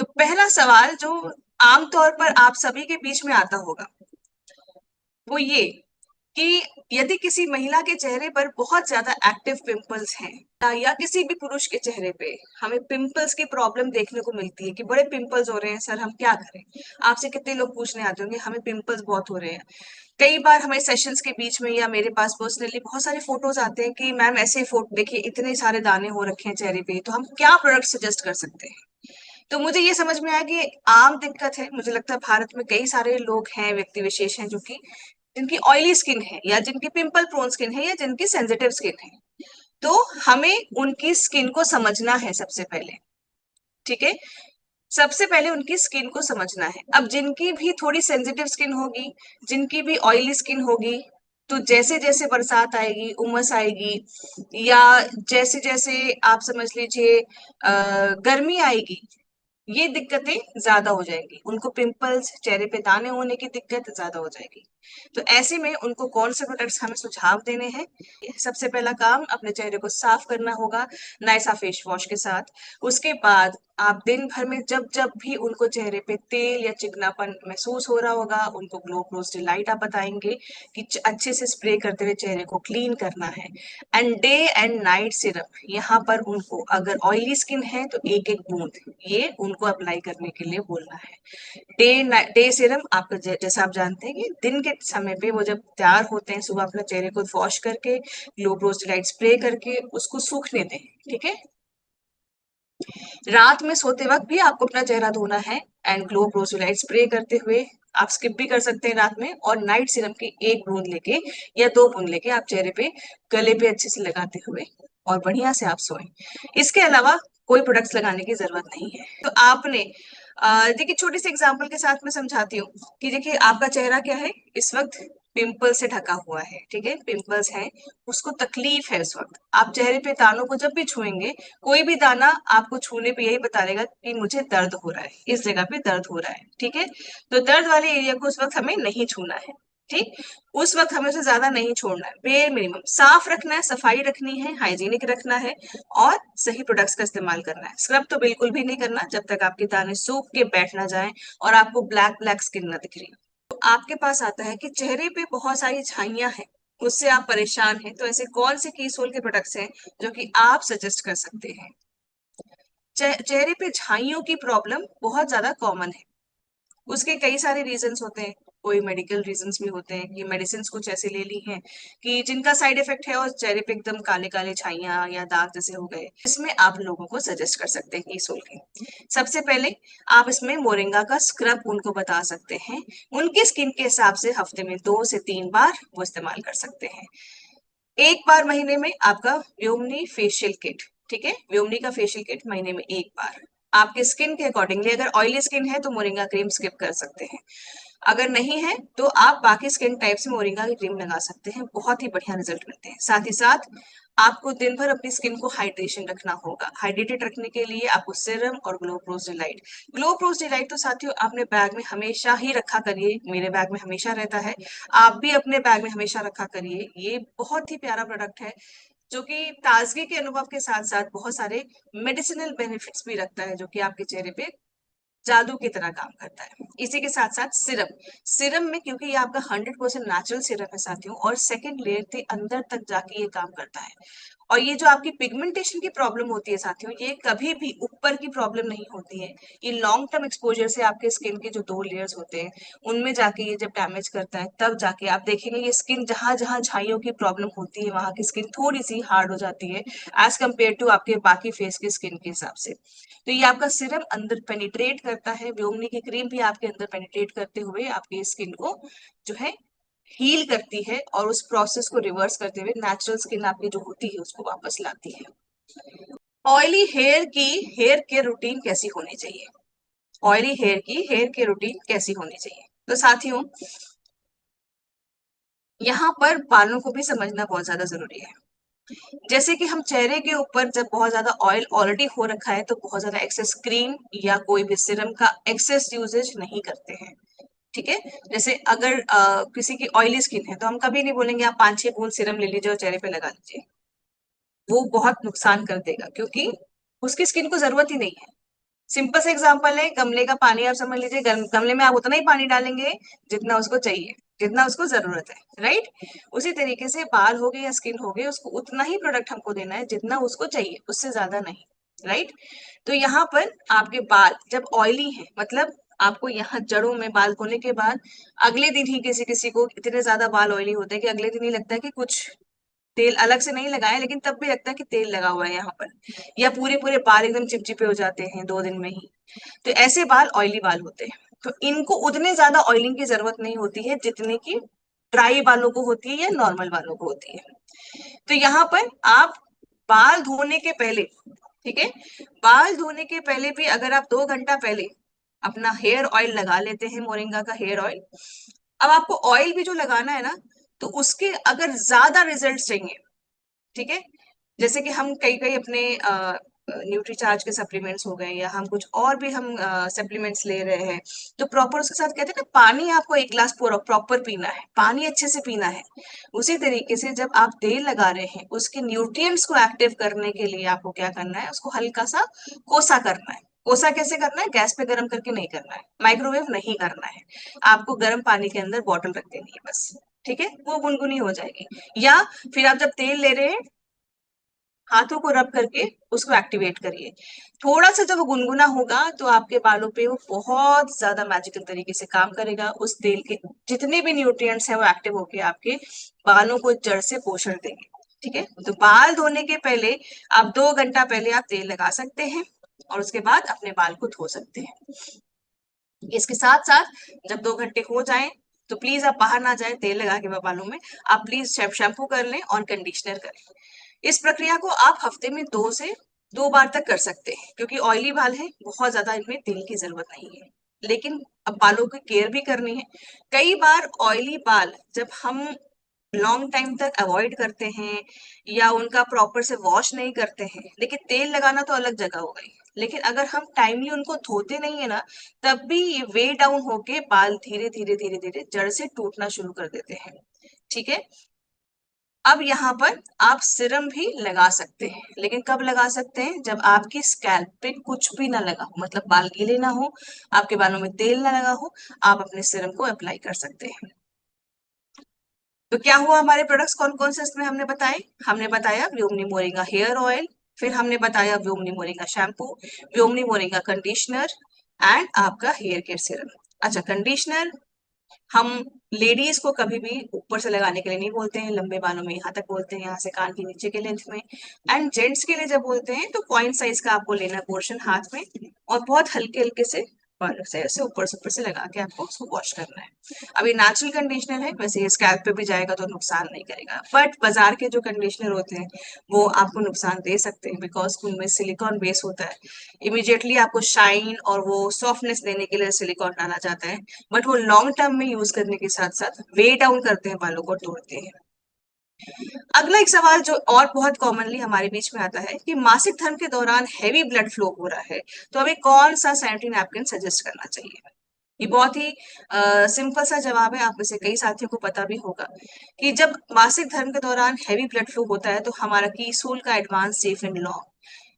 तो पहला सवाल जो आमतौर पर आप सभी के बीच में आता होगा वो ये कि यदि किसी महिला के चेहरे पर बहुत ज्यादा एक्टिव पिंपल्स हैं या किसी भी पुरुष के चेहरे पे हमें पिंपल्स की प्रॉब्लम देखने को मिलती है कि बड़े पिंपल्स हो रहे हैं सर, हम क्या करें। आपसे कितने लोग पूछने आते होंगे हमें पिंपल्स बहुत हो रहे हैं। कई बार हमें सेशंस के बीच में या मेरे पास पर्सनली बहुत सारे फोटोज आते हैं कि मैम ऐसे फोटो देखिए, इतने सारे दाने हो रखे हैं चेहरे पे, तो हम क्या प्रोडक्ट सजेस्ट कर सकते हैं। तो मुझे ये समझ में आया कि आम दिक्कत है। मुझे लगता है भारत में कई सारे लोग हैं, व्यक्ति विशेष हैं जो कि जिनकी ऑयली स्किन है या जिनकी पिंपल प्रोन स्किन है या जिनकी सेंसिटिव स्किन है। तो हमें उनकी स्किन को समझना है सबसे पहले। ठीक है, सबसे पहले उनकी स्किन को समझना है। अब जिनकी भी थोड़ी सेंसिटिव स्किन होगी, जिनकी भी ऑयली स्किन होगी, तो जैसे जैसे बरसात आएगी, उमस आएगी, या जैसे जैसे आप समझ लीजिए गर्मी आएगी, ये दिक्कतें ज्यादा हो जाएंगी। उनको पिंपल्स, चेहरे पे दाने होने की दिक्कत ज्यादा हो जाएगी। तो ऐसे में उनको कौन से प्रोडक्ट्स हमें सुझाव देने हैं। सबसे पहला काम, अपने चेहरे को साफ करना होगा नाइसा फेस वॉश के साथ। उसके बाद आप दिन भर में जब जब भी उनको चेहरे पे तेल या चिकनापन महसूस हो रहा होगा, उनको ग्लो प्लस डिलाइट आप बताएंगे कि अच्छे से स्प्रे करते हुए चेहरे को क्लीन करना है। And day and night syrup, यहाँ पर उनको अगर ऑयली स्किन है तो एक एक बूंद ये उनको अप्लाई करने के लिए बोलना है। डे सीरम आपको जैसा आप जानते हैं कि दिन के समय पे वो जब तैयार होते हैं, सुबह अपने चेहरे को वॉश करके ग्लो रोज लाइट स्प्रे करके उसको सूखने दें। ठीक है, रात में सोते वक्त भी आपको अपना चेहरा धोना है and glow rose light spray करते हुए। आप स्किप भी कर सकते हैं रात में, और नाइट सीरम की एक बूंद लेके या दो बूंद लेके आप चेहरे पे, गले पे अच्छे से लगाते हुए और बढ़िया से आप सोएं। इसके अलावा कोई प्रोडक्ट्स लगाने की जरूरत नहीं है। तो आपने देखिए, छोटी सी एग्जांपल के साथ मैं समझाती हूँ कि देखिए आपका चेहरा क्या है इस वक्त, पिंपल से ढका हुआ है। ठीक है, पिंपल्स है, उसको तकलीफ है इस वक्त। आप चेहरे पे दानों को जब भी छुएंगे, कोई भी दाना आपको छूने पे यही बता देगा कि मुझे दर्द हो रहा है, इस जगह पे दर्द हो रहा है। ठीक है, तो दर्द वाले एरिया को उस वक्त हमें नहीं छूना है। ठीक, उस वक्त हमें उसे ज्यादा नहीं छोड़ना है, बेर मिनिमम साफ रखना है, सफाई रखनी है, हाइजीनिक रखना है, और सही प्रोडक्ट्स का इस्तेमाल करना है। स्क्रब तो बिल्कुल भी नहीं करना जब तक आपके दाने सूख के बैठ ना जाए और आपको ब्लैक ब्लैक स्किन ना दिख रही। तो आपके पास आता है कि चेहरे पे बहुत सारी झाइयां हैं, उससे आप परेशान हैं, तो ऐसे कौन से कीसोल के प्रोडक्ट्स हैं जो कि आप सजेस्ट कर सकते हैं। चेहरे पे झाइयों की प्रॉब्लम बहुत ज्यादा कॉमन है। उसके कई सारे रीजंस होते हैं, कोई मेडिकल रीजंस भी होते हैं कि मेडिसिन कुछ ऐसे ले ली हैं कि जिनका साइड इफेक्ट है और चेहरे पे एकदम काले काले छाइयां या दाग जैसे हो गए। इसमें आप लोगों को सजेस्ट कर सकते हैं कीसोल के। सबसे पहले आप इसमें मोरिंगा का स्क्रब उनको बता सकते हैं। उनकी स्किन के हिसाब से हफ्ते में 2 से 3 बार वो इस्तेमाल कर सकते हैं। एक बार महीने में आपका व्योमनी फेशियल किट। ठीक है, व्योमनी का फेशियल किट महीने में एक बार। आपके स्किन के अकॉर्डिंगली, अगर ऑयली स्किन है तो मोरिंगा क्रीम स्किप कर सकते हैं, अगर नहीं है तो आप बाकी स्किन टाइप से मोरिंगा की क्रीम लगा सकते हैं, बहुत ही बढ़िया रिजल्ट मिलते हैं। साथ ही साथ आपको दिन भर अपनी स्किन को हाइड्रेशन रखना होगा। हाइड्रेटेड रखने के लिए आपको सीरम और glow pros delight. Glow pros delight तो साथियों अपने बैग में हमेशा ही रखा करिए, मेरे बैग में हमेशा रहता है, आप भी अपने बैग में हमेशा रखा करिए। ये बहुत ही प्यारा प्रोडक्ट है जो कि ताजगी के अनुभव के साथ साथ बहुत सारे मेडिसिनल बेनिफिट्स भी रखता है, जो कि आपके चेहरे पे जादू की तरह काम करता है। इसी के साथ साथ सिरम, सिरम में क्योंकि ये आपका 100% नेचुरल सिरम है साथियों, और सेकंड लेयर के अंदर तक जाके ये काम करता है। और ये जो आपकी पिगमेंटेशन की प्रॉब्लम होती है साथियों, ये कभी भी ऊपर की प्रॉब्लम नहीं होती है। ये लॉन्ग टर्म एक्सपोजर से आपके स्किन के जो 2 लेयर्स होते हैं उनमें जाके ये जब डैमेज करता है, तब जाके आप देखेंगे ये स्किन जहां जहां झाइयों की प्रॉब्लम होती है वहां की स्किन थोड़ी सी हार्ड हो जाती है एज कम्पेयर टू आपके बाकी फेस की स्किन के हिसाब से। तो ये आपका सिरम अंदर पेनिट्रेट करता है, व्योमनी की क्रीम भी आपके अंदर पेनिट्रेट करते हुए आपकी स्किन को जो है हील करती है, और उस प्रोसेस को रिवर्स करते हुए नेचुरल स्किन आपकी जो होती है उसको वापस लाती है। ऑयली हेयर की हेयर केयर रूटीन कैसी होनी चाहिए। ऑयली हेयर की हेयर केयर रूटीन कैसी होनी चाहिए, तो साथियों यहाँ पर बालों को भी समझना बहुत ज्यादा जरूरी है। जैसे कि हम चेहरे के ऊपर जब बहुत ज्यादा ऑयल ऑलरेडी हो रखा है तो बहुत ज्यादा एक्सेस क्रीम या कोई भी सीरम का एक्सेस यूजेज नहीं करते हैं। ठीक है, जैसे अगर किसी की ऑयली स्किन है तो हम कभी नहीं बोलेंगे आप 5-6 बूंद सीरम ले लीजिए और चेहरे पे लगा लीजिए, वो बहुत नुकसान कर देगा क्योंकि उसकी स्किन को जरूरत ही नहीं है। सिंपल सा एग्जांपल है, गमले का पानी आप समझ लीजिए, गमले में आप उतना ही पानी डालेंगे जितना उसको चाहिए, जितना उसको जरूरत है, राइट। उसी तरीके से बाल हो गए या स्किन हो गए, उसको उतना ही प्रोडक्ट हमको देना है जितना उसको चाहिए, उससे ज्यादा नहीं, राइट। तो यहाँ पर आपके बाल जब ऑयली है, मतलब आपको यहाँ जड़ों में बाल धोने के बाद अगले दिन ही, किसी किसी को इतने ज्यादा बाल ऑयली होते हैं कि अगले दिन ही लगता है कि कुछ तेल अलग से नहीं लगाया, लेकिन तब भी लगता है कि तेल लगा हुआ है यहाँ पर, या पूरे पूरे बाल एकदम चिपचिपे हो जाते हैं 2 दिन में ही। तो ऐसे बाल ऑयली बाल होते हैं। तो इनको उतने ज्यादा ऑयलिंग की जरूरत नहीं होती है जितने की ड्राई बालों को होती है या नॉर्मल बालों को होती है। तो यहाँ पर आप बाल धोने के पहले, ठीक है, बाल धोने के पहले भी अगर आप 2 घंटा पहले अपना हेयर ऑयल लगा लेते हैं, मोरिंगा का हेयर ऑयल। अब आपको ऑयल भी जो लगाना है ना, तो उसके अगर ज्यादा रिजल्ट चाहिए, ठीक है, जैसे कि हम कई कई अपने न्यूट्रीचार्ज के सप्लीमेंट्स हो गए, या हम कुछ और भी हम सप्लीमेंट्स ले रहे हैं, तो प्रॉपर उसके साथ कहते हैं ना, पानी आपको 1 गिलास प्रॉपर पीना है, पानी अच्छे से पीना है। उसी तरीके से जब आप तेल लगा रहे हैं, उसके न्यूट्रिएंट्स को एक्टिव करने के लिए आपको क्या करना है, उसको हल्का सा कोसा करना है। कोसा कैसे करना है? गैस पे गर्म करके नहीं करना है, माइक्रोवेव नहीं करना है, आपको गर्म पानी के अंदर बॉटल रख देनी है बस, ठीक है, वो गुनगुनी हो जाएगी। या फिर आप जब तेल ले रहे हैं, हाथों को रब करके उसको एक्टिवेट करिए। थोड़ा सा जब वो गुनगुना होगा तो आपके बालों पे वो बहुत ज्यादा मैजिकल तरीके से काम करेगा। उस तेल के जितने भी न्यूट्रिएंट्स हैं वो एक्टिव होके आपके बालों को जड़ से पोषण देंगे, ठीक है। तो बाल धोने के पहले आप 2 घंटा पहले आप तेल लगा सकते हैं, और उसके बाद अपने बाल को धो सकते हैं। इसके साथ साथ जब 2 घंटे हो जाएं, तो प्लीज आप बाहर ना जाएं तेल लगा के बालों में, आप प्लीज शैम्पू कर लें और कंडीशनर कर लें। इस प्रक्रिया को आप हफ्ते में 2 से 2 बार तक कर सकते हैं, क्योंकि ऑयली बाल है, बहुत ज्यादा इनमें तेल की जरूरत नहीं है। लेकिन अब बालों की केयर भी करनी है। कई बार ऑयली बाल जब हम लॉन्ग टाइम तक अवॉइड करते हैं, या उनका प्रॉपर से वॉश नहीं करते हैं, लेकिन तेल लगाना तो अलग जगह हो गई, लेकिन अगर हम टाइमली उनको धोते नहीं है ना, तब भी ये वे डाउन होके बाल धीरे धीरे धीरे धीरे जड़ से टूटना शुरू कर देते हैं, ठीक है। अब यहाँ पर आप सिरम भी लगा सकते हैं, लेकिन कब लगा सकते हैं? जब आपकी स्कैल्प पे कुछ भी ना लगा हो, मतलब बाल गीले ना हो, आपके बालों में तेल ना लगा हो, आप अपने सिरम को अप्लाई कर सकते हैं। तो क्या हुआ, हमारे प्रोडक्ट्स कौन कौन से इसमें हमने बताए? हमने बताया व्योमनी मोरिंगा हेयर ऑयल, फिर हमने बताया Vyomni moringa shampoo, Vyomni moringa conditioner, and आपका हेयर केयर सीरम। अच्छा, कंडीशनर हम लेडीज को कभी भी ऊपर से लगाने के लिए नहीं बोलते हैं, लंबे बालों में यहाँ तक बोलते हैं, यहाँ से कान के नीचे के लेंथ में। एंड जेंट्स के लिए जब बोलते हैं तो पॉइंट साइज का आपको लेना पोर्शन हाथ में, और बहुत हल्के हल्के से बालों से ऐसे ऊपर से लगा के आपको उसको वॉश करना है। अब ये नेचुरल कंडीशनर है, वैसे ये स्कैल्प पे भी जाएगा तो नुकसान नहीं करेगा, बट बाजार के जो कंडीशनर होते हैं वो आपको नुकसान दे सकते हैं, बिकॉज उनमें सिलिकॉन बेस होता है। इमिडिएटली आपको शाइन और वो सॉफ्टनेस देने के लिए सिलिकॉन डाला जाता है, बट वो लॉन्ग टर्म में यूज करने के साथ साथ वे डाउन करते हैं, बालों को तोड़ते हैं। अगला एक सवाल जो और बहुत कॉमनली हमारे बीच में आता है कि मासिक धर्म के दौरान हैवी ब्लड फ्लो हो रहा है, तो हमें कौन सा सैनिटरी नैपकिन सजेस्ट करना चाहिए? ये बहुत ही सिंपल सा जवाब है, आप में से कई साथियों को पता भी होगा कि जब मासिक धर्म के दौरान हैवी ब्लड फ्लो होता है, तो हमारा कीसोल का एडवांस सेफ एंड लॉन्ग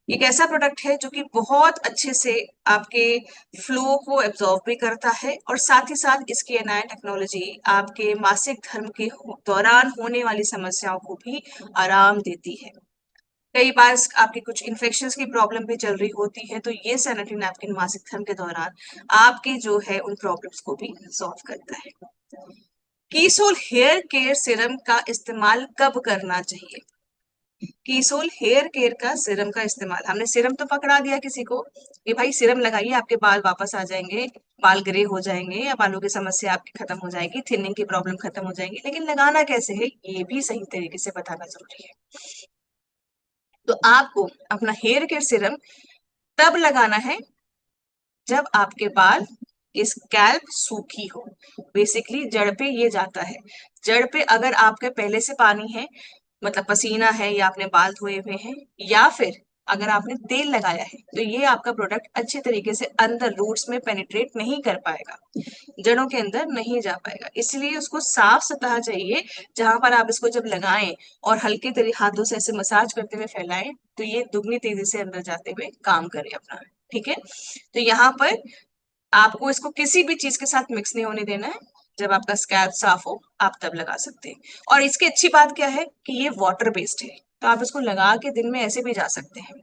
एक ऐसा प्रोडक्ट है जो कि बहुत अच्छे से आपके फ्लो को एब्जॉर्ब भी करता है, और साथ ही साथ इसकी एनआई टेक्नोलॉजी आपके मासिक धर्म के दौरान होने वाली समस्याओं को भी आराम देती है। कई बार आपके कुछ इन्फेक्शन की प्रॉब्लम भी चल रही होती है, तो ये सैनिटरी नैपकिन मासिक धर्म के दौरान आपके जो है उन प्रॉब्लम्स को भी सॉल्व करता है। कीसोल हेयर केयर सीरम का इस्तेमाल कब करना चाहिए? कीसोल हेयर केयर का सीरम का इस्तेमाल, हमने सीरम तो पकड़ा दिया किसी को कि भाई सीरम लगाइए, आपके बाल वापस आ जाएंगे, बाल ग्रे हो जाएंगे, या बालों की समस्या आपकी खत्म हो जाएगी, थिनिंग की प्रॉब्लम खत्म हो जाएगी, लेकिन लगाना कैसे है ये भी सही तरीके से बताना जरूरी है। तो आपको अपना हेयर केयर सीरम तब लगाना है जब आपके बाल स्कैल्प सूखी हो। बेसिकली जड़ पे ये जाता है। जड़ पे अगर आपके पहले से पानी है, मतलब पसीना है, या आपने बाल धोए हुए हैं, या फिर अगर आपने तेल लगाया है, तो ये आपका प्रोडक्ट अच्छे तरीके से अंदर रूट्स में पेनिट्रेट नहीं कर पाएगा, जड़ों के अंदर नहीं जा पाएगा। इसलिए उसको साफ सतह चाहिए, जहां पर आप इसको जब लगाएं और हल्के तरीके हाथों से ऐसे मसाज करते हुए फैलाएं, तो ये दुगनी तेजी से अंदर जाते हुए काम करे अपना। ठीक है, तो यहाँ पर आपको इसको किसी भी चीज के साथ मिक्स नहीं होने देना है। जब आपका स्कैल्प साफ हो आप तब लगा सकते हैं। और इसकी अच्छी बात क्या है कि ये वाटर बेस्ड है, तो आप इसको लगा के दिन में ऐसे भी जा सकते हैं,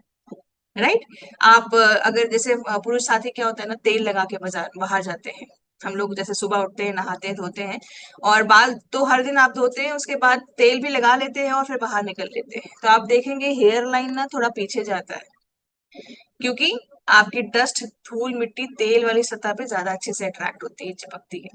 राइट। आप अगर जैसे पुरुष साथी क्या होता है ना, तेल लगा के बाजार बाहर जाते हैं। हम लोग जैसे सुबह उठते हैं, नहाते हैं, धोते हैं, और बाल तो हर दिन आप धोते हैं, उसके बाद तेल भी लगा लेते हैं और फिर बाहर निकल लेते हैं, तो आप देखेंगे हेयर लाइन ना थोड़ा पीछे जाता है, क्योंकि आपकी डस्ट, धूल मिट्टी तेल वाली सतह पे ज्यादा अच्छे से अट्रैक्ट होती है, चिपकती है।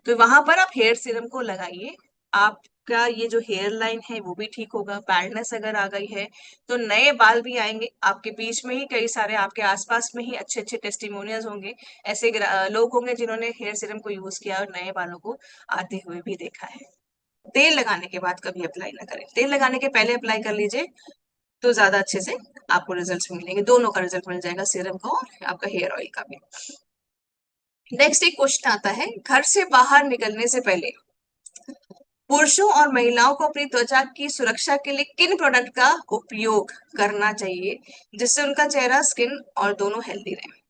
तो वहां पर आप हेयर सीरम को लगाइए, आपका ये जो हेयर लाइन है वो भी ठीक होगा। बैल्डनेस अगर आ गई है तो नए बाल भी आएंगे, आपके बीच में ही कई सारे, आपके आसपास में ही अच्छे अच्छे टेस्टिमोनियल्स होंगे, ऐसे लोग होंगे जिन्होंने हेयर सीरम को यूज किया और नए बालों को आते हुए भी देखा है। तेल लगाने के बाद कभी अप्लाई ना करें, तेल लगाने के पहले अप्लाई कर लीजिए, तो ज्यादा अच्छे से आपको रिजल्ट्स मिलेंगे, दोनों का रिजल्ट मिल जाएगा, सीरम का और आपका हेयर ऑयल का भी। नेक्स्ट एक क्वेश्चन आता है, घर से बाहर निकलने से पहले पुरुषों और महिलाओं को अपनी त्वचा की सुरक्षा के लिए किन प्रोडक्ट का उपयोग करना चाहिए जिससे उनका चेहरा, स्किन और दोनों हेल्दी रहे।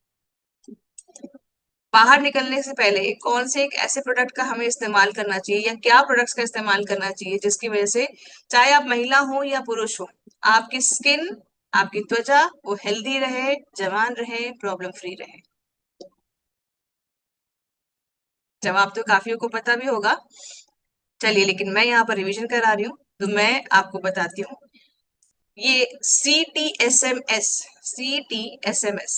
बाहर निकलने से पहले कौन से एक ऐसे प्रोडक्ट का हमें इस्तेमाल करना चाहिए, या क्या प्रोडक्ट्स का इस्तेमाल करना चाहिए जिसकी वजह से, चाहे आप महिला हो या पुरुष हो, आपकी स्किन, आपकी त्वचा वो हेल्दी रहे, जवान रहे, प्रॉब्लम फ्री रहे। जवाब तो काफियों को पता भी होगा, चलिए, लेकिन मैं यहाँ पर रिवीजन करा रही हूँ, तो मैं आपको बताती हूँ। ये CTSMS, CTSMS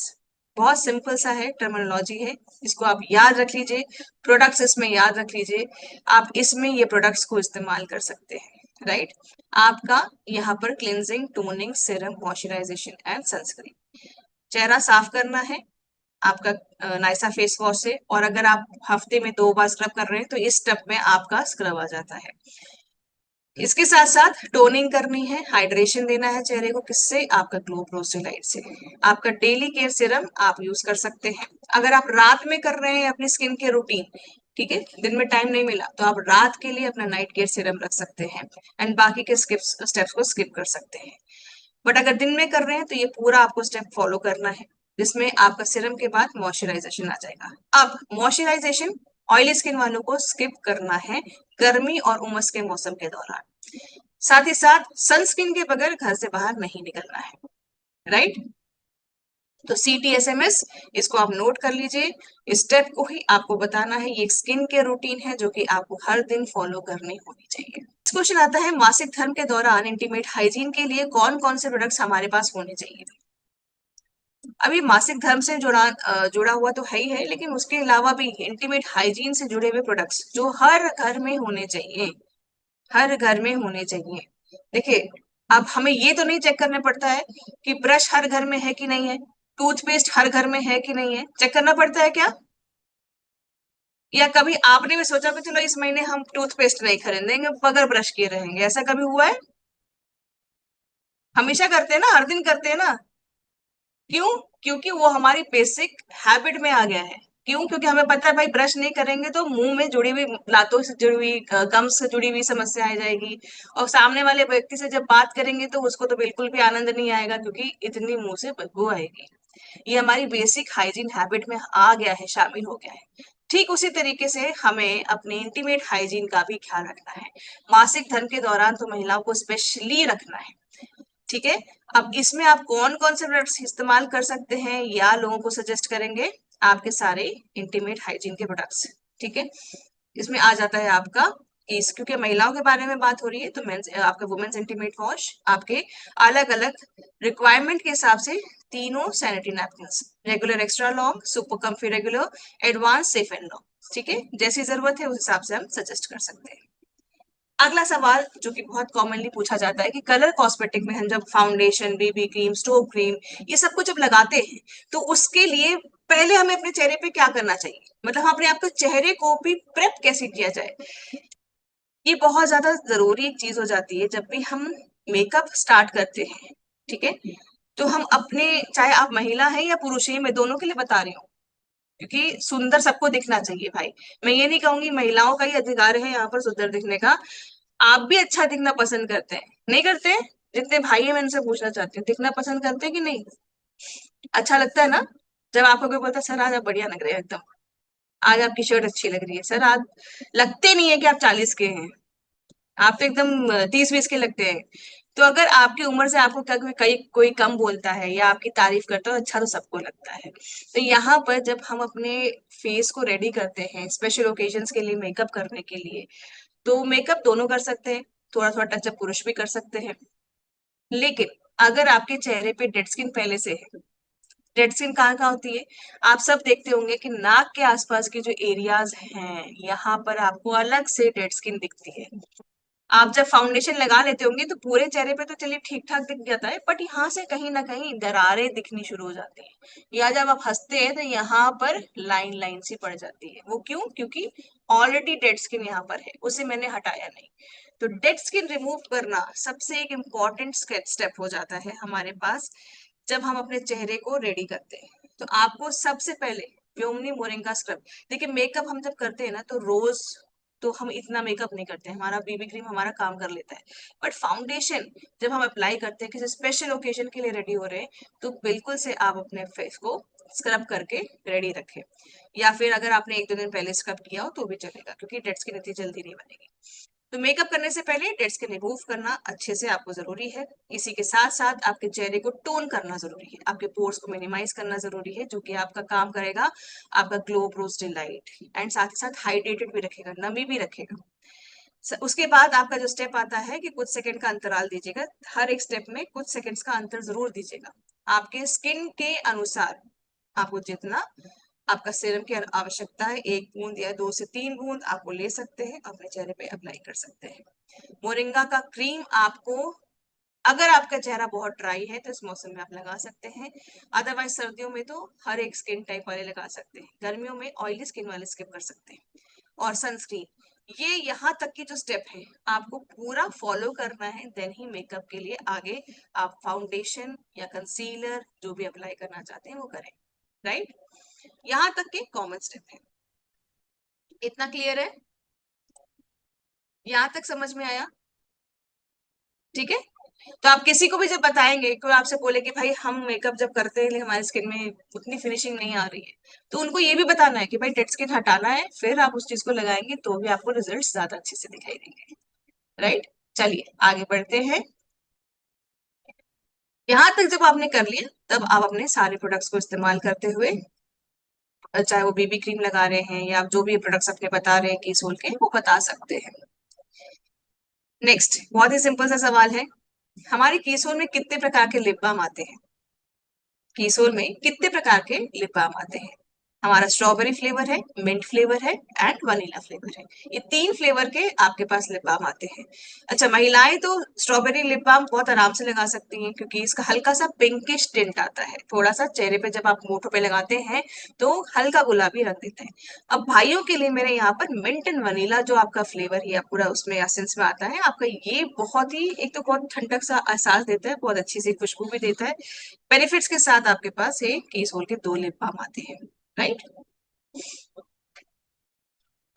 बहुत सिंपल सा है, टर्मिनोलॉजी है, इसको आप याद रख लीजिए, प्रोडक्ट्स इसमें याद रख लीजिए, आप इसमें ये प्रोडक्ट्स को इस्तेमाल कर सकते हैं, राइट। आपका यहाँ पर cleansing, toning, serum, moisturisation and sunscreen. चेहरा साफ करना है आपका नाइसा फेस वॉश से, और अगर आप हफ्ते में 2 बार स्क्रब कर रहे हैं तो इस स्टेप में आपका स्क्रब आ जाता है। इसके साथ साथ टोनिंग करनी है, हाइड्रेशन देना है चेहरे को, किससे, आपका ग्लो प्रोसीलाइट से। आपका डेली केयर सीरम आप यूज कर सकते हैं। अगर आप रात में कर रहे हैं अपनी स्किन केयर रूटीन, ठीक है, दिन में टाइम नहीं मिला, तो आप रात के लिए अपना नाइट केयर सीरम रख सकते हैं, एंड बाकी के स्टेप्स को स्किप कर सकते हैं। बट अगर दिन में कर रहे हैं तो ये पूरा आपको स्टेप फॉलो करना है, जिसमें आपका सीरम के बाद मॉइस्चराइजेशन आ जाएगा। अब मॉइस्चराइजेशन ऑयली स्किन वालों को स्किप करना है गर्मी और उमस के मौसम के दौरान। साथ ही साथ सनस्क्रीन के बगैर घर से बाहर नहीं निकलना है, राइट। तो CTSMS, इसको आप नोट कर लीजिए, इस स्टेप को ही आपको बताना है, ये स्किन केयर रूटीन है जो कि आपको हर दिन फॉलो करनी होनी चाहिए। क्वेश्चन आता है, मासिक धर्म के दौरान इंटीमेट हाइजीन के लिए कौन कौन से प्रोडक्ट्स हमारे पास होने चाहिए। अभी मासिक धर्म से जुड़ा हुआ तो है ही है, लेकिन उसके अलावा भी इंटीमेट हाइजीन से जुड़े हुए प्रोडक्ट्स जो हर घर में होने चाहिए, हर घर में होने चाहिए। देखिए, अब हमें ये तो नहीं चेक करना पड़ता है कि ब्रश हर घर में है कि नहीं है, टूथपेस्ट हर घर में है कि नहीं है, चेक करना पड़ता है क्या? या कभी आपने भी सोचा कि चलो इस महीने हम टूथपेस्ट नहीं खरीदेंगे, बगैर ब्रश किए रहेंगे, ऐसा कभी हुआ है? हमेशा करते हैं ना, हर दिन करते हैं ना। क्यों? क्योंकि वो हमारी बेसिक हैबिट में आ गया है। क्यों? क्योंकि हमें पता है भाई ब्रश नहीं करेंगे तो मुंह में जुड़ी हुई, दांतों से जुड़ी हुई, गम्स से जुड़ी हुई समस्या आ जाएगी, और सामने वाले व्यक्ति से जब बात करेंगे तो उसको तो बिल्कुल भी आनंद नहीं आएगा, क्योंकि इतनी मुंह से बदबू आएगी। ये हमारी बेसिक हाइजीन हैबिट में आ गया है, शामिल हो गया है। ठीक उसी तरीके से हमें अपने इंटीमेट हाइजीन का भी ख्याल रखना है, मासिक धर्म के दौरान तो महिलाओं को स्पेशली रखना है, ठीक है। अब इसमें आप कौन कौन से प्रोडक्ट्स इस्तेमाल कर सकते हैं या लोगों को सजेस्ट करेंगे, आपके सारे इंटीमेट हाइजीन के प्रोडक्ट्स, ठीक है। इसमें आ जाता है आपका इस, क्योंकि महिलाओं के बारे में बात हो रही है तो मेंस, आपका वुमेन्स इंटीमेट वॉश, आपके अलग अलग रिक्वायरमेंट के हिसाब से तीनों sanitary napkin, regular, extra long, super comfy regular, advance, safe and long, ठीक है, जैसी जरूरत है उस हिसाब से हम सजेस्ट कर सकते हैं। अगला सवाल जो कि बहुत कॉमनली पूछा जाता है कि कलर कॉस्मेटिक में हम जब foundation, BB cream, stove cream, ये सब कुछ जब लगाते हैं तो उसके लिए पहले हमें अपने चेहरे पे क्या करना चाहिए, मतलब हम अपने आप के चेहरे को भी प्रेप कैसे किया जाए। ये बहुत ज्यादा जरूरी एक चीज हो जाती है जब भी हम मेकअप स्टार्ट करते हैं, ठीक है। तो हम अपने, चाहे आप महिला हैं या पुरुष हैं, मैं दोनों के लिए बता रही हूँ, क्योंकि सुंदर सबको दिखना चाहिए भाई। मैं ये नहीं कहूंगी महिलाओं का ही अधिकार है यहाँ पर सुंदर दिखने का, आप भी अच्छा दिखना पसंद करते हैं, नहीं करते हैं? जितने भाई हैं मैं उनसे पूछना चाहती हूँ, दिखना पसंद करते हैं कि नहीं? अच्छा लगता है ना? जब आपको कोई बोलता है सर आज आप बढ़िया लग रहे हैं एकदम, आज आपकी शर्ट अच्छी लग रही है, सर आज लगते नहीं है कि आप 40 के हैं, आप तो एकदम 30-20 के लगते हैं। तो अगर आपकी उम्र से आपको क्या कोई कोई कम बोलता है या आपकी तारीफ करता है, अच्छा तो सबको लगता है। तो यहाँ पर जब हम अपने फेस को रेडी करते हैं स्पेशल ओकेजन्स के लिए, मेकअप करने के लिए, तो मेकअप दोनों कर सकते हैं, थोड़ा थोड़ा टचअप पुरुष भी कर सकते हैं। लेकिन अगर आपके चेहरे पे डेड स्किन पहले से है, डेड स्किन कहाँ कहाँ होती है, आप सब देखते होंगे कि नाक के आसपास के जो एरियाज हैं, यहाँ पर आपको अलग से डेड स्किन दिखती है। आप जब फाउंडेशन लगा लेते होंगे तो पूरे चेहरे पे तो चलिए ठीक ठाक दिख जाता है, बट यहाँ से कहीं ना कहीं दरारें दिखनी शुरू हो जाती हैं, या जब आप हंसते हैं तो यहाँ पर लाइन लाइन सी पड़ जाती है। वो क्यों? क्योंकि ऑलरेडी डेड स्किन यहाँ पर है, उसे मैंने हटाया नहीं। तो डेड स्किन रिमूव करना सबसे एक इम्पॉर्टेंट स्टेप हो जाता है हमारे पास जब हम अपने चेहरे को रेडी करते हैं। तो आपको सबसे पहले व्योमनी मोरिंगा स्क्रब, देखिए मेकअप हम जब करते हैं ना तो रोज तो हम इतना मेकअप नहीं करते, हमारा बीबी क्रीम हमारा काम कर लेता है, बट फाउंडेशन जब हम अप्लाई करते हैं किसी स्पेशल ओकेजन के लिए रेडी हो रहे हैं, तो बिल्कुल से आप अपने फेस को स्क्रब करके रेडी रखें, या फिर अगर आपने 1-2 दिन पहले स्क्रब किया हो तो भी चलेगा, क्योंकि डेड स्किन इतनी जल्दी नहीं बनेगी। तो मेकअप करने से पहले डेड स्किन रिमूव करना अच्छे से आपको जरूरी है। इसी के साथ साथ आपके चेहरे को टोन करना जरूरी है, आपके पोर्स को मिनिमाइज करना जरूरी है, जो कि आपका काम करेगा आपका ग्लो प्रोज डिलाइट, एंड साथ ही साथ हाइड्रेटेड भी रखेगा, नमी भी रखेगा। उसके बाद आपका जो स्टेप आता है कि कुछ सेकंड का अंतराल दीजिएगा, हर एक स्टेप में कुछ सेकंड्स का अंतर जरूर दीजिएगा। आपके स्किन के अनुसार आपको जितना आपका सीरम की आवश्यकता है, 1 बूंद या 2 से 3 बूंद आपको ले सकते हैं, अपने चेहरे पे अप्लाई कर सकते हैं। मोरिंगा का क्रीम आपको, अगर आपका चेहरा बहुत ड्राई है तो इस मौसम में आप लगा सकते हैं, अदरवाइज सर्दियों में तो हर एक स्किन टाइप वाले लगा सकते हैं, गर्मियों में ऑयली स्किन वाले स्किप कर सकते हैं। और सनस्क्रीन, ये यहाँ तक की जो स्टेप है आपको पूरा फॉलो करना है, देन ही मेकअप के लिए आगे आप फाउंडेशन या कंसीलर जो भी अप्लाई करना चाहते हैं वो करें, राइट? यहाँ तक के कॉमन स्टेप है। इतना क्लियर है? यहाँ तक समझ में आया? ठीक है। तो आप किसी को भी जब बताएंगे, कोई आपसे बोले कि भाई हम मेकअप जब करते हैं हमारी स्किन में उतनी फिनिशिंग नहीं आ रही है, तो उनको ये भी बताना है कि भाई डेड स्किन हटाना है, फिर आप उस चीज को लगाएंगे तो भी आपको रिजल्ट ज्यादा अच्छे से दिखाई देंगे, राइट? चलिए आगे बढ़ते हैं। यहाँ तक जब आपने कर लिया, तब आप अपने सारे प्रोडक्ट्स को इस्तेमाल करते हुए, चाहे वो बेबी क्रीम लगा रहे हैं या जो भी प्रोडक्ट्स अपने बता रहे हैं की सोल के, वो बता सकते हैं। नेक्स्ट बहुत ही सिंपल सा सवाल है, हमारे कीसोल में कितने प्रकार के लिप बाम आते हैं? कीसोल में कितने प्रकार के लिप बाम आते हैं? हमारा स्ट्रॉबेरी फ्लेवर है, मिंट फ्लेवर है, एंड वनीला फ्लेवर है। ये 3 फ्लेवर के आपके पास लिप बाम आते हैं। अच्छा, महिलाएं तो स्ट्रॉबेरी लिप बाम बहुत आराम से लगा सकती हैं, क्योंकि इसका हल्का सा पिंकिश टिंट आता है, थोड़ा सा चेहरे पे जब आप होठों पे लगाते हैं तो हल्का गुलाबी रंग देता है। अब भाइयों के लिए मेरे यहाँ पर मिंट एंड वनीला जो आपका फ्लेवर है, पूरा उसमें एसेंस में आता है आपका, ये बहुत ही, एक तो बहुत ठंडक सा एहसास देता है, बहुत अच्छी सी खुशबू भी देता है, बेनिफिट्स के साथ आपके पास ये कीसोल के 2 लिप बाम आते हैं, राइट?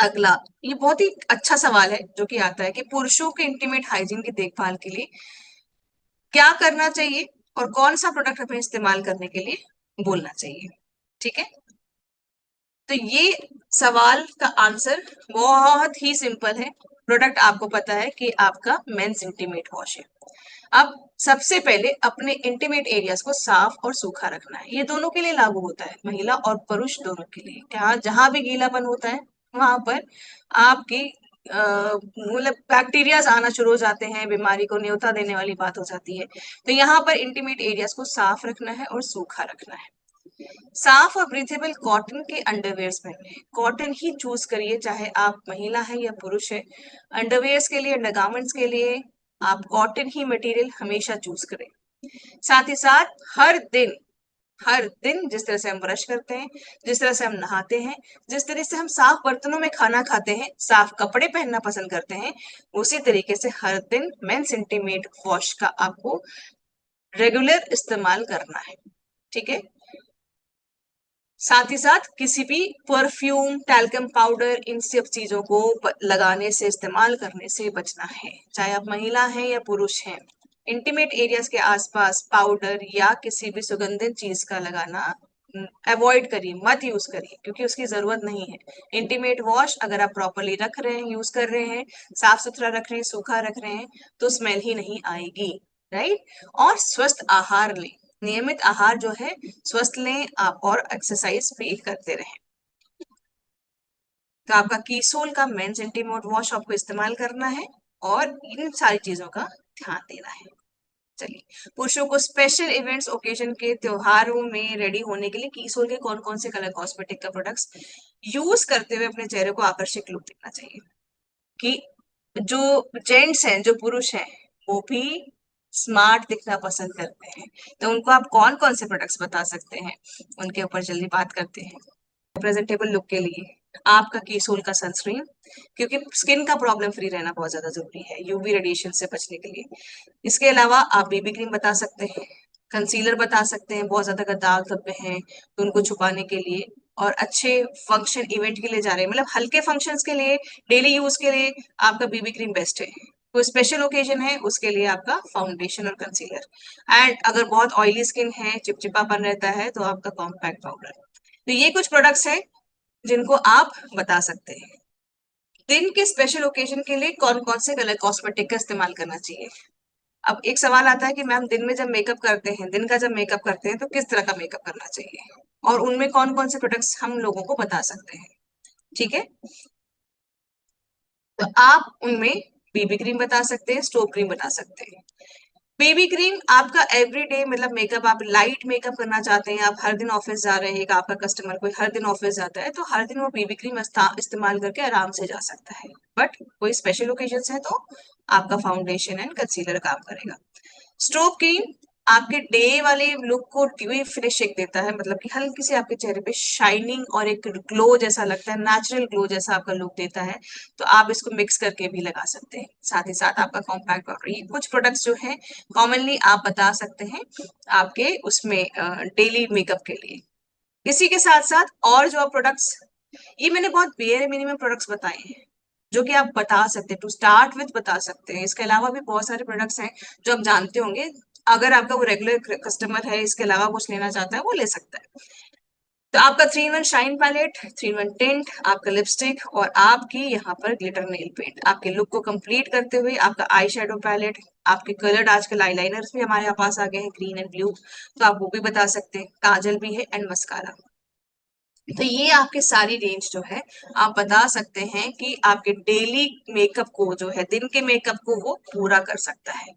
अगला, ये बहुत ही अच्छा सवाल है जो कि आता है कि पुरुषों के इंटीमेट हाइजीन की देखभाल के लिए क्या करना चाहिए और कौन सा प्रोडक्ट हमें इस्तेमाल करने के लिए बोलना चाहिए। ठीक है, तो ये सवाल का आंसर बहुत ही सिंपल है। प्रोडक्ट आपको पता है कि आपका मेंस इंटीमेट वॉश है। अब सबसे पहले अपने इंटीमेट एरियाज को साफ और सूखा रखना है, ये दोनों के लिए लागू होता है, महिला और पुरुष दोनों के लिए। क्या जहां भी गीलापन होता है वहां पर आपकी मतलब बैक्टीरियाज आना शुरू हो जाते हैं, बीमारी को न्योता देने वाली बात हो जाती है। तो यहाँ पर इंटीमेट एरियाज को साफ रखना है और सूखा रखना है। साफ और ब्रीथेबल कॉटन के अंडरवेयर्स पहने, कॉटन ही चूज करिए, चाहे आप महिला है या पुरुष है। अंडरवेयर्स के लिए, अंडरगारमेंट्स के लिए आप कॉटन ही मटेरियल हमेशा चूज करें। साथ ही साथ हर दिन जिस तरह से हम ब्रश करते हैं, जिस तरह से हम नहाते हैं, जिस तरह से हम साफ बर्तनों में खाना खाते हैं, साफ कपड़े पहनना पसंद करते हैं, उसी तरीके से हर दिन मेंस इंटीमेट वॉश का आपको रेगुलर इस्तेमाल करना है। ठीक है, साथ ही साथ किसी भी परफ्यूम, टैल्कम पाउडर, इन सब चीजों को लगाने से, इस्तेमाल करने से बचना है, चाहे आप महिला हैं या पुरुष हैं। इंटीमेट एरियाज के आसपास पाउडर या किसी भी सुगंधित चीज का लगाना अवॉइड करिए, मत यूज करिए, क्योंकि उसकी जरूरत नहीं है। इंटीमेट वॉश अगर आप प्रॉपरली रख रहे हैं, यूज कर रहे हैं, साफ सुथरा रख रहे हैं, सूखा रख रहे हैं, तो स्मेल ही नहीं आएगी, राइट। और स्वस्थ आहार लें, नियमित आहार जो है स्वस्थ लें आप, और एक्सरसाइज भी करते रहें। तो आपका कीसोल का मेंस इंटीमेट वॉश आपको इस्तेमाल करना है और इन सारी चीजों का ध्यान देना है। चलिए, पुरुषों को स्पेशल इवेंट्स ओकेजन के त्योहारों में रेडी होने के लिए कीसोल के कौन कौन से कलर कॉस्मेटिक का प्रोडक्ट्स यूज करते हुए अपने चेहरे को आकर्षक लुक देना चाहिए। कि जो जेंट्स हैं, जो पुरुष हैं, वो भी स्मार्ट दिखना पसंद करते हैं, तो उनको आप कौन कौन से प्रोडक्ट्स बता सकते हैं, उनके ऊपर जल्दी बात करते हैं। प्रेजेंटेबल लुक के लिए आपका कीसोल का सनस्क्रीन, क्योंकि स्किन का प्रॉब्लम फ्री रहना बहुत ज्यादा जरूरी है यूवी रेडिएशन से बचने के लिए। इसके अलावा आप बेबी क्रीम बता सकते हैं, कंसीलर बता सकते हैं, बहुत ज्यादा अगर दाग धब्बे हैं तो उनको छुपाने के लिए, और अच्छे फंक्शन इवेंट के लिए जा रहे हैं, मतलब हल्के फंक्शंस के लिए, डेली यूज के लिए आपका बेबी क्रीम बेस्ट है। कोई स्पेशल ओकेजन है उसके लिए आपका फाउंडेशन और कंसीलर। एंड अगर बहुत ऑयली स्किन है, चिपचिपापन रहता है, तो आपका कॉम्पैक्ट पाउडर। तो ये कुछ प्रोडक्ट्स हैं जिनको आप बता सकते हैं। दिन के स्पेशल ओकेजन के लिए कौन कौन से कलर कॉस्मेटिक का इस्तेमाल करना चाहिए। अब एक सवाल आता है कि मैम दिन में जब मेकअप करते हैं, दिन का जब मेकअप करते हैं, तो किस तरह का मेकअप करना चाहिए, और उनमें कौन कौन से प्रोडक्ट्स हम लोगों को बता सकते हैं। ठीक है, तो आप उनमें बेबी क्रीम बता सकते हैं, स्टोव क्रीम बता सकते हैं। बेबी क्रीम आपका एवरीडे मतलब मेकअप, आप लाइट मेकअप करना चाहते हैं, आप हर दिन ऑफिस जा रहे हैं, आपका कस्टमर कोई हर दिन ऑफिस जाता है, तो हर दिन वो बेबी क्रीम इस्तेमाल करके आराम से जा सकता है। बट कोई स्पेशल ओकेजन है तो आपका फाउंडेशन एंड कंसीलर काम करेगा। स्ट्रोब क्रीम आपके डे वाले लुक को ड्यूई फिनिशिंग देता है, मतलब कि हल्की सी आपके चेहरे पे शाइनिंग और एक ग्लो जैसा लगता है, नेचुरल ग्लो जैसा आपका लुक देता है। तो आप इसको मिक्स करके भी लगा सकते हैं। साथ ही साथ आपका कॉम्पैक्ट पाउडर, ये कुछ प्रोडक्ट्स जो है कॉमनली आप बता सकते हैं आपके उसमें डेली मेकअप के लिए। इसी के साथ साथ और जो प्रोडक्ट्स, ये मैंने बहुत बेयर मिनिमम प्रोडक्ट्स बताए हैं जो कि आप बता सकते हैं, टू स्टार्ट विथ बता सकते हैं। इसके अलावा भी बहुत सारे प्रोडक्ट्स हैं जो आप जानते होंगे, अगर आपका वो रेगुलर कस्टमर है, इसके अलावा कुछ लेना चाहता है, वो ले सकता है। तो आपका 3-in-1 shine palette, 3-in-1 tint, आपका लिपस्टिक, और आपकी यहाँ पर ग्लिटर नेल पेंट, आपके लुक को कंप्लीट करते हुए आपका आई शेडो पैलेट, आपके कलर्ड आजकल आईलाइनर्स भी हमारे पास आ गए हैं, ग्रीन एंड ब्लू, तो आप वो भी बता सकते हैं, काजल भी है एंड मस्कारा। तो ये आपके सारी रेंज जो है आप बता सकते हैं कि आपके डेली मेकअप को जो है, दिन के मेकअप को वो पूरा कर सकता है।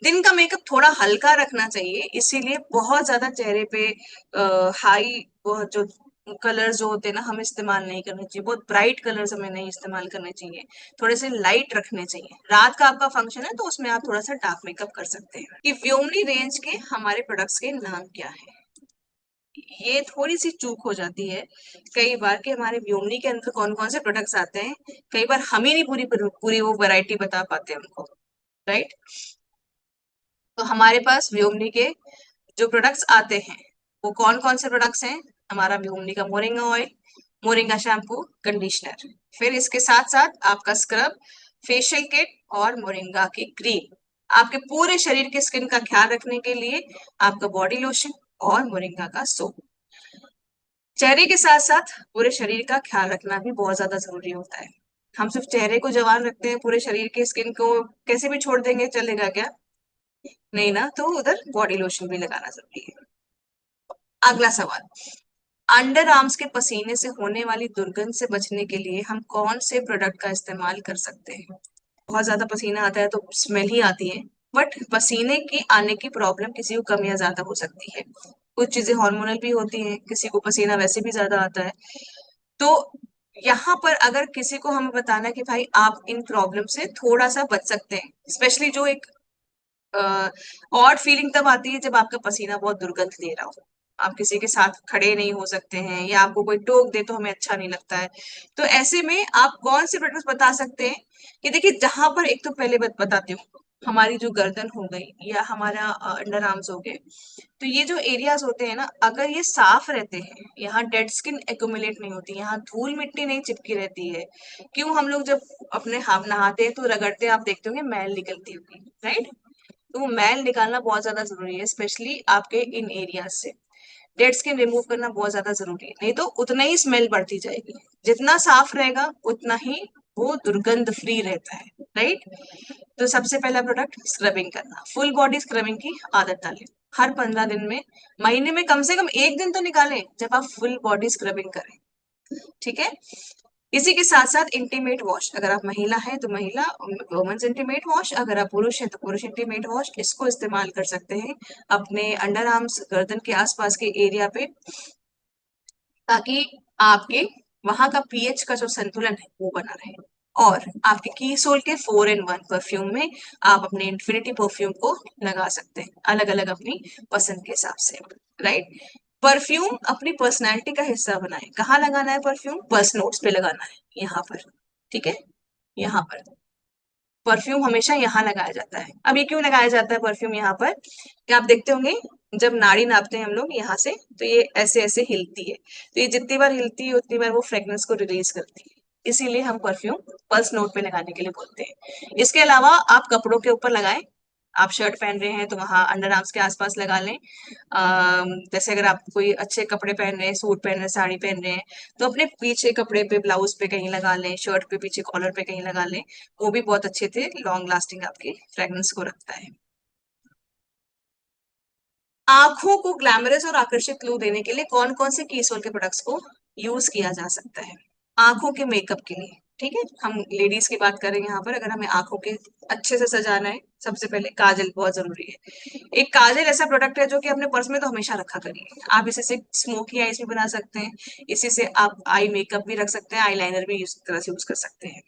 दिन का मेकअप थोड़ा हल्का रखना चाहिए, इसीलिए बहुत ज्यादा चेहरे पे हाई जो कलर्स जो होते हैं ना, हमें इस्तेमाल नहीं करने चाहिए, बहुत ब्राइट कलर्स हमें नहीं इस्तेमाल करने चाहिए, थोड़े से लाइट रखने चाहिए। रात का आपका फंक्शन है तो उसमें आप थोड़ा सा डार्क मेकअप कर सकते हैं। कि व्योमनी रेंज के हमारे प्रोडक्ट्स के नाम क्या है, ये थोड़ी सी चूक हो जाती है कई बार कि हमारे व्योमनी के अंदर कौन कौन से प्रोडक्ट्स आते हैं, कई बार हम ही नहीं पूरी पूरी वो वैरायटी बता पाते हैं उनको, राइट। तो हमारे पास व्योमनी के जो प्रोडक्ट्स आते हैं वो कौन कौन से प्रोडक्ट्स हैं, हमारा व्योमनी का moringa oil, moringa shampoo, conditioner, फिर इसके साथ साथ आपका स्क्रब, फेशियल किट और मोरिंगा की क्रीम। आपके पूरे शरीर के स्किन का ख्याल रखने के लिए आपका बॉडी लोशन और मोरिंगा का सोप। चेहरे के साथ साथ पूरे शरीर का ख्याल रखना भी बहुत ज्यादा जरूरी होता है। हम सिर्फ चेहरे को जवान रखते हैं, पूरे शरीर के स्किन को कैसे भी छोड़ देंगे चलेगा क्या? नहीं ना, तो उधर बॉडी लोशन भी लगाना जरूरी है। अगला सवाल, अंडर आर्म्स के पसीने से होने वाली दुर्गंध से बचने के लिए हम कौन से प्रोडक्ट का इस्तेमाल कर सकते हैं। बहुत ज्यादा पसीना आता है तो स्मेल ही आती है, बट पसीने की आने की प्रॉब्लम किसी को कम या ज्यादा हो सकती है। कुछ चीजें हार्मोनल भी होती हैं, किसी को पसीना वैसे भी ज्यादा आता है। तो यहाँ पर अगर किसी को हमें बताना है कि भाई आप इन प्रॉब्लम से थोड़ा सा बच सकते हैं, स्पेशली जो एक ऑड फीलिंग तब आती है जब आपका पसीना बहुत दुर्गंध दे रहा हो, आप किसी के साथ खड़े नहीं हो सकते हैं, या आपको कोई टोक दे तो हमें अच्छा नहीं लगता है। तो ऐसे में आप कौन से प्रोडक्ट्स बता सकते हैं कि देखिए, जहां पर एक तो पहले बताती हूँ, हमारी जो गर्दन हो गई या हमारा अंडर आर्म्स हो गए, तो ये जो एरियाज होते हैं ना, अगर ये साफ रहते हैं, यहाँ डेड स्किन एक्यूमुलेट नहीं होती, यहाँ धूल मिट्टी नहीं चिपकी रहती है। क्यों, हम लोग जब अपने हाथ नहाते हैं तो रगड़ते हैं, आप देखते होंगे मैल निकलती होगी, राइट। तो वो मैल निकालना बहुत ज्यादा जरूरी है, स्पेशली आपके इन एरियाज से। डेड स्किन रिमूव करना बहुत ज्यादा जरूरी है, नहीं तो उतना ही स्मेल बढ़ती जाएगी। जितना साफ रहेगा उतना ही वो दुर्गंध फ्री रहता है, राइट। तो सबसे पहला प्रोडक्ट स्क्रबिंग करना, फुल बॉडी स्क्रबिंग की आदत डालें। हर 15 दिन में, महीने में कम से कम एक दिन तो निकालें जब आप फुल बॉडी स्क्रबिंग करें, ठीक है। इसी के साथ साथ इंटीमेट वॉश, अगर आप महिला हैं तो महिला वुमेन्स इंटीमेट वॉश, अगर आप पुरुष हैं तो पुरुष इंटीमेट वॉश, इसको इस्तेमाल कर सकते हैं अपने अंडर आर्म्स, गर्दन के आसपास के एरिया पे, ताकि आपके वहां का पीएच का जो संतुलन है वो बना रहे। और आपके की सोल के 4-in-1 परफ्यूम में आप अपने इन्फिनिटी परफ्यूम को लगा सकते हैं, अलग अलग अपनी पसंद के हिसाब से, राइट। परफ्यूम अपनी पर्सनैलिटी का हिस्सा बनाए। कहाँ लगाना है परफ्यूम? पर्स नोट्स पे लगाना है, यहाँ पर, ठीक है, यहाँ पर। परफ्यूम हमेशा यहाँ लगाया जाता है। अब ये क्यों लगाया जाता है परफ्यूम यहाँ पर? कि आप देखते होंगे जब नाड़ी नापते हैं हम लोग यहाँ से, तो ये ऐसे ऐसे हिलती है, तो ये जितनी बार हिलती है उतनी बार वो फ्रेग्रेंस को रिलीज करती है। इसीलिए हम परफ्यूम पल्स नोट पे लगाने के लिए बोलते हैं। इसके अलावा आप कपड़ों के ऊपर लगाएं। आप शर्ट पहन रहे हैं तो वहां अंडर आर्म्स के आसपास लगा लें। जैसे अगर आप कोई अच्छे कपड़े पहन रहे हैं, सूट पहन रहे हैं, साड़ी पहन रहे हैं, तो अपने पीछे कपड़े पे, ब्लाउज पे कहीं लगा लें, शर्ट पे पीछे कॉलर पे कहीं लगा लें। वो भी बहुत अच्छे थे, लॉन्ग लास्टिंग आपकी फ्रेग्रेंस को रखता है। आंखों को ग्लैमरस और आकर्षित लुक देने के लिए कौन कौन से कीसोल के प्रोडक्ट्स को यूज किया जा सकता है? आंखों के मेकअप के लिए, ठीक है, हम लेडीज की बात करें यहाँ पर। अगर हमें आंखों के अच्छे से सजाना है, सबसे पहले काजल बहुत जरूरी है। एक काजल ऐसा प्रोडक्ट है जो कि अपने पर्स में तो हमेशा रखा करिए। आप इसे से स्मोकी आईज भी बना सकते हैं, इसी से आप आई मेकअप भी रख सकते हैं, आई लाइनर भी इस तरह से यूज कर सकते हैं।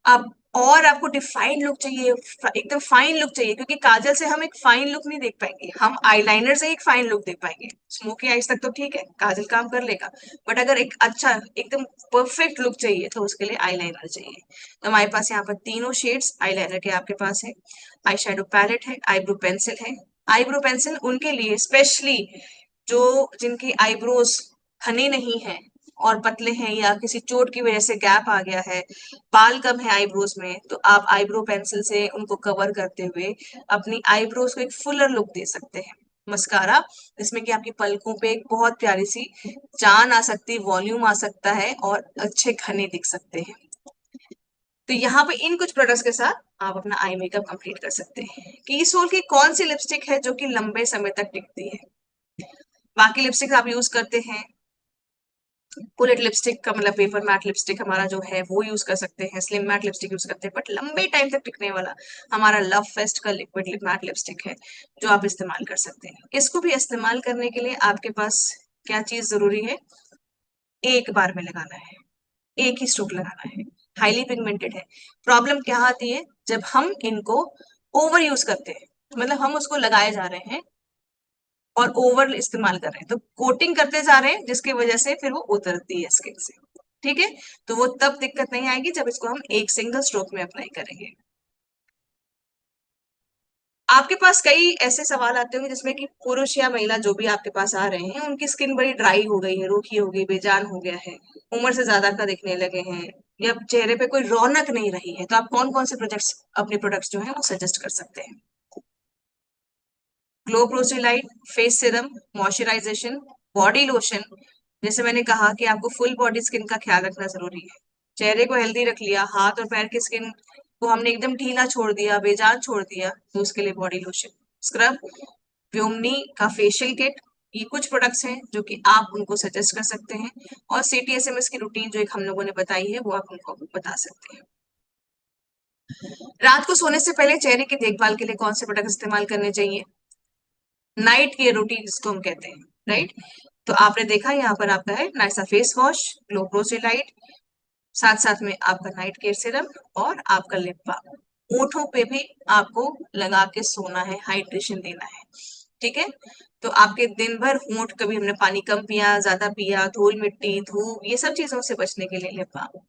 अब और आपको डिफाइंड लुक चाहिए, एकदम फाइन लुक चाहिए, क्योंकि काजल से हम एक फाइन लुक नहीं देख पाएंगे, हम आईलाइनर से एक फाइन लुक देख पाएंगे। स्मोकी आईज तक तो ठीक है, काजल काम कर लेगा, बट अगर एक अच्छा एकदम परफेक्ट लुक चाहिए तो उसके लिए आईलाइनर चाहिए। तो हमारे पास यहाँ पर तीनों शेड्स आईलाइनर के आपके पास है। आई शेडो पैलेट है, आईब्रो पेंसिल है। आईब्रो पेंसिल उनके लिए स्पेशली जो जिनकी आईब्रोज घने नहीं है और पतले हैं, या किसी चोट की वजह से गैप आ गया है, बाल कम है आईब्रोज में, तो आप आईब्रो पेंसिल से उनको कवर करते हुए अपनी आईब्रोज को एक फुलर लुक दे सकते हैं। मस्कारा, जिसमें कि आपकी पलकों पे एक बहुत प्यारी सी जान आ सकती, वॉल्यूम आ सकता है और अच्छे घने दिख सकते हैं। तो यहाँ पे इन कुछ प्रोडक्ट्स के साथ आप अपना आई मेकअप कंप्लीट कर सकते हैं। कीसोल की कौन सी लिपस्टिक है जो कि लंबे समय तक टिकती है? बाकी लिपस्टिक आप यूज करते हैं, बुलेट लिपस्टिक का मतलब पेपर मैट लिपस्टिक हमारा जो है वो यूज कर सकते हैं, स्लिम मैट लिपस्टिक यूज करते हैं, बट लंबे टाइम तक टिकने वाला हमारा लव फेस्ट का लिक्विड लिप मैट लिपस्टिक है, जो आप इस्तेमाल कर सकते हैं। इसको भी इस्तेमाल करने के लिए आपके पास क्या चीज जरूरी है? एक बार में लगाना है, एक ही स्ट्रोक लगाना है। हाईली पिगमेंटेड है। प्रॉब्लम क्या आती है? जब हम इनको ओवर यूज करते हैं, मतलब हम उसको लगाए जा रहे हैं और ओवर इस्तेमाल कर रहे हैं, तो कोटिंग करते जा रहे हैं, जिसकी वजह से फिर वो उतरती है स्किन से, ठीक है। तो वो तब दिक्कत नहीं आएगी जब इसको हम एक सिंगल स्ट्रोक में अप्लाई करेंगे। आपके पास कई ऐसे सवाल आते होंगे जिसमें कि पुरुष या महिला जो भी आपके पास आ रहे हैं, उनकी स्किन बड़ी ड्राई हो गई है, रूखी हो गई, बेजान हो गया है, उम्र से ज्यादा का दिखने लगे हैं, या चेहरे पे कोई रौनक नहीं रही है, तो आप कौन कौन से प्रोजेक्ट्स अपने प्रोडक्ट्स जो है वो सजेस्ट कर सकते हैं? ग्लो प्रोसीलाइट, face serum, moisturisation, body lotion. जैसे मैंने कहा कि आपको फुल बॉडी स्किन का ख्याल रखना जरूरी है। चेहरे को हेल्दी रख लिया, हाथ और पैर की स्किन को हमने एकदम ढीला छोड़ दिया, बेजान छोड़ दिया, तो उसके लिए बॉडी लोशन, स्क्रब, व्योमनी का फेशियल किट। ये कुछ प्रोडक्ट्स हैं जो कि आप उनको सजेस्ट कर सकते हैं। और CTSMS की रूटीन जो एक हम लोगों ने बताई है वो आप उनको बता सकते हैं। रात को सोने से पहले चेहरे की देखभाल के लिए कौन से प्रोडक्ट इस्तेमाल करने चाहिए? नाइट केयर रूटीन जिसको हम कहते हैं, राइट। तो आपने देखा यहाँ पर आपका है नाइसा फेस वॉश, ग्लो प्रोसीलाइट, साथ साथ में आपका नाइट केयर सिरम और आपका लिप बाम। ओठों पे भी आपको लगा के सोना है, हाइड्रेशन देना है, ठीक है। तो आपके दिन भर होंठ, कभी हमने पानी कम पिया, ज्यादा पिया, धूल मिट्टी धूप, ये सब चीजों से बचने के लिए लिप बाम।